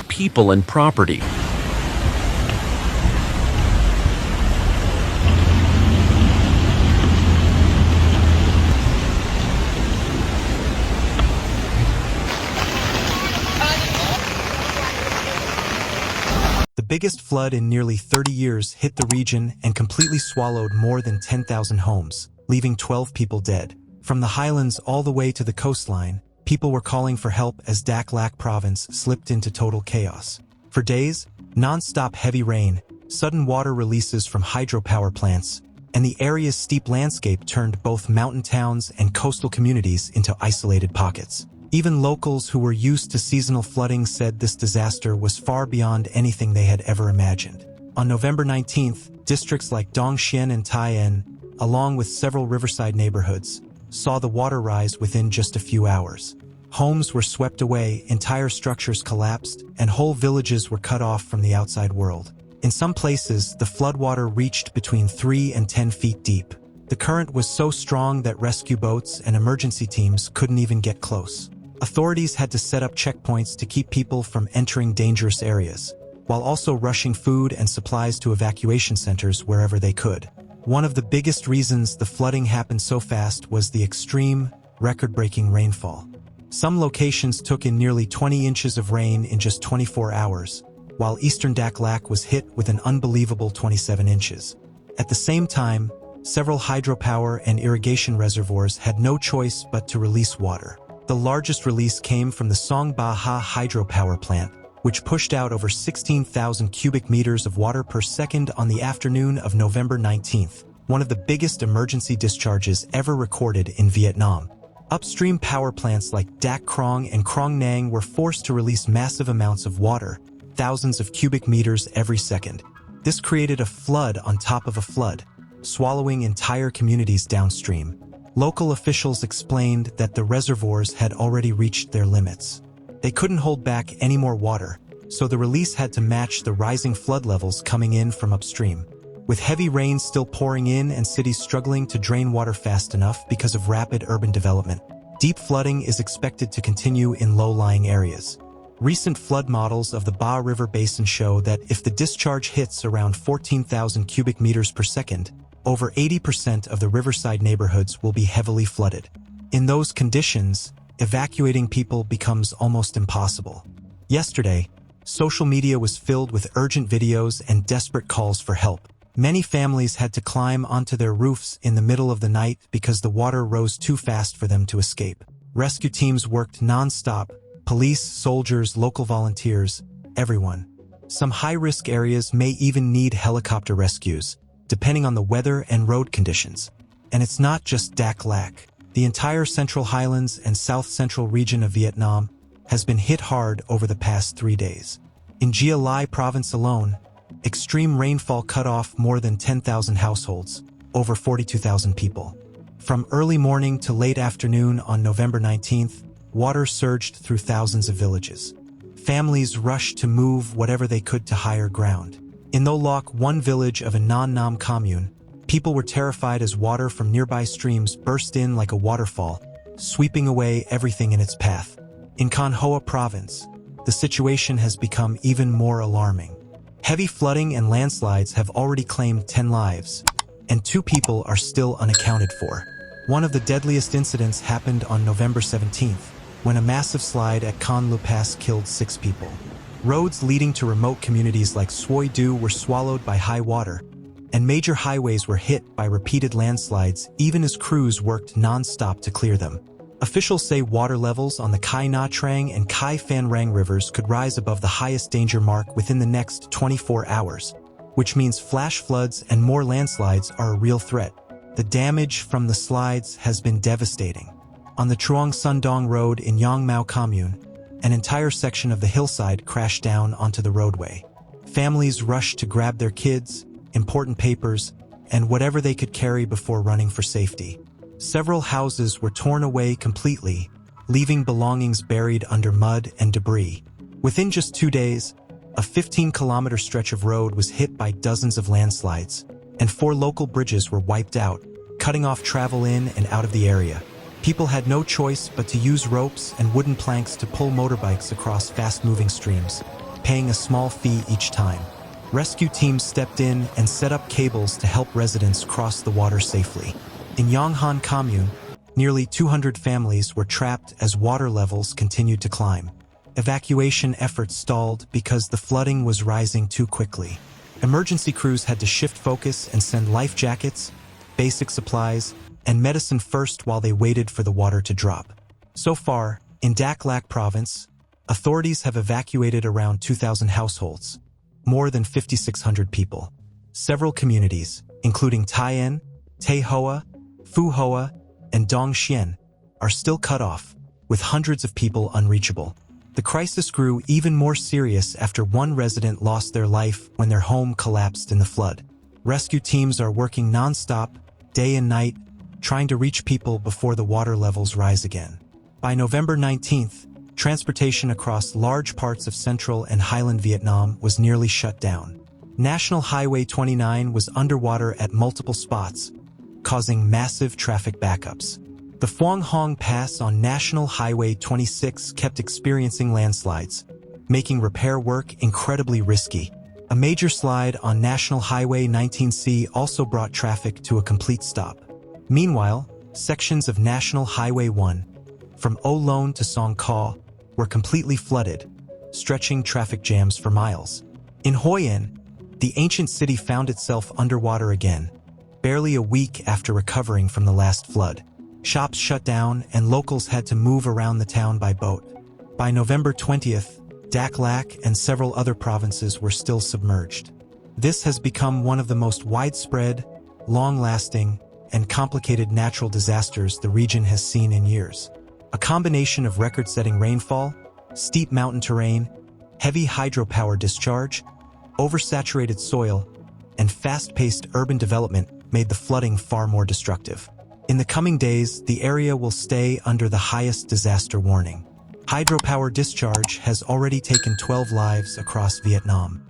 People and property. The biggest flood in nearly 30 years hit the region and completely swallowed more than 10,000 homes, leaving 12 people dead. From the highlands all the way to the coastline, people were calling for help as Dak Lak province slipped into total chaos. For days, non-stop heavy rain, sudden water releases from hydropower plants, and the area's steep landscape turned both mountain towns and coastal communities into isolated pockets. Even locals who were used to seasonal flooding said this disaster was far beyond anything they had ever imagined. On November 19th, districts like Dongxian and Tai'an, along with several riverside neighborhoods, saw the water rise within just a few hours. Homes were swept away, entire structures collapsed, and whole villages were cut off from the outside world. In some places, the floodwater reached between 3 and 10 feet deep. The current was so strong that rescue boats and emergency teams couldn't even get close. Authorities had to set up checkpoints to keep people from entering dangerous areas, while also rushing food and supplies to evacuation centers wherever they could. One of the biggest reasons the flooding happened so fast was the extreme, record-breaking rainfall. Some locations took in nearly 20 inches of rain in just 24 hours, while eastern Dak Lak was hit with an unbelievable 27 inches. At the same time, several hydropower and irrigation reservoirs had no choice but to release water. The largest release came from the Songbaha hydropower plant, which pushed out over 16,000 cubic meters of water per second on the afternoon of November 19th, one of the biggest emergency discharges ever recorded in Vietnam. Upstream power plants like Dak Krong and Krong Nang were forced to release massive amounts of water, thousands of cubic meters every second. This created a flood on top of a flood, swallowing entire communities downstream. Local officials explained that the reservoirs had already reached their limits. They couldn't hold back any more water, so the release had to match the rising flood levels coming in from upstream. With heavy rain still pouring in and cities struggling to drain water fast enough because of rapid urban development, deep flooding is expected to continue in low-lying areas. Recent flood models of the Ba River Basin show that if the discharge hits around 14,000 cubic meters per second, over 80% of the riverside neighborhoods will be heavily flooded. In those conditions, evacuating people becomes almost impossible. Yesterday, social media was filled with urgent videos and desperate calls for help. Many families had to climb onto their roofs in the middle of the night because the water rose too fast for them to escape. Rescue teams worked non-stop, police, soldiers, local volunteers, everyone. Some high-risk areas may even need helicopter rescues, depending on the weather and road conditions. And it's not just Dak Lak. The entire Central Highlands and South Central region of Vietnam has been hit hard over the past 3 days. In Gia Lai province alone, extreme rainfall cut off more than 10,000 households, over 42,000 people. From early morning to late afternoon on November 19th, water surged through thousands of villages. Families rushed to move whatever they could to higher ground. In Tho Loc, one village of a non-Nam commune, people were terrified as water from nearby streams burst in like a waterfall, sweeping away everything in its path. In Con Hoa province, the situation has become even more alarming. Heavy flooding and landslides have already claimed 10 lives, and 2 people are still unaccounted for. One of the deadliest incidents happened on November 17th, when a massive slide at Con Lu Pass killed 6 people. Roads leading to remote communities like Suoi Du were swallowed by high water, and major highways were hit by repeated landslides even as crews worked non-stop to clear them. Officials say water levels on the Kai Na Trang and Kai Phan Rang rivers could rise above the highest danger mark within the next 24 hours, which means flash floods and more landslides are a real threat. The damage from the slides has been devastating. On the Truong Sun Dong Road in Yang Mao Commune, an entire section of the hillside crashed down onto the roadway. Families rushed to grab their kids, important papers, and whatever they could carry before running for safety. Several houses were torn away completely, leaving belongings buried under mud and debris. Within just 2 days, A 15-kilometer stretch of road was hit by dozens of landslides, and 4 local bridges were wiped out, cutting off travel in and out of the area. People had no choice but to use ropes and wooden planks to pull motorbikes across fast-moving streams, paying a small fee each time. Rescue teams stepped in and set up cables to help residents cross the water safely. In Yonghan Commune, nearly 200 families were trapped as water levels continued to climb. Evacuation efforts stalled because the flooding was rising too quickly. Emergency crews had to shift focus and send life jackets, basic supplies, and medicine first while they waited for the water to drop. So far, in Dak Lak province, authorities have evacuated around 2,000 households, more than 5,600 people. Several communities, including Tai'an, Taihoa, Fuhoa, and Dongxian, are still cut off, with hundreds of people unreachable. The crisis grew even more serious after one resident lost their life when their home collapsed in the flood. Rescue teams are working non-stop, day and night, trying to reach people before the water levels rise again. By November 19th, transportation across large parts of central and highland Vietnam was nearly shut down. National Highway 29 was underwater at multiple spots, causing massive traffic backups. The Phuong Hong Pass on National Highway 26 kept experiencing landslides, making repair work incredibly risky. A major slide on National Highway 19C also brought traffic to a complete stop. Meanwhile, sections of National Highway 1, from O Loan to Song Kau, were completely flooded, stretching traffic jams for miles. In Hoi An, the ancient city found itself underwater again, barely a week after recovering from the last flood. Shops shut down and locals had to move around the town by boat. By November 20th, Dak Lak and several other provinces were still submerged. This has become one of the most widespread, long-lasting, and complicated natural disasters the region has seen in years. A combination of record-setting rainfall, steep mountain terrain, heavy hydropower discharge, oversaturated soil, and fast-paced urban development made the flooding far more destructive. In the coming days, the area will stay under the highest disaster warning. Hydropower discharge has already taken 12 lives across Vietnam.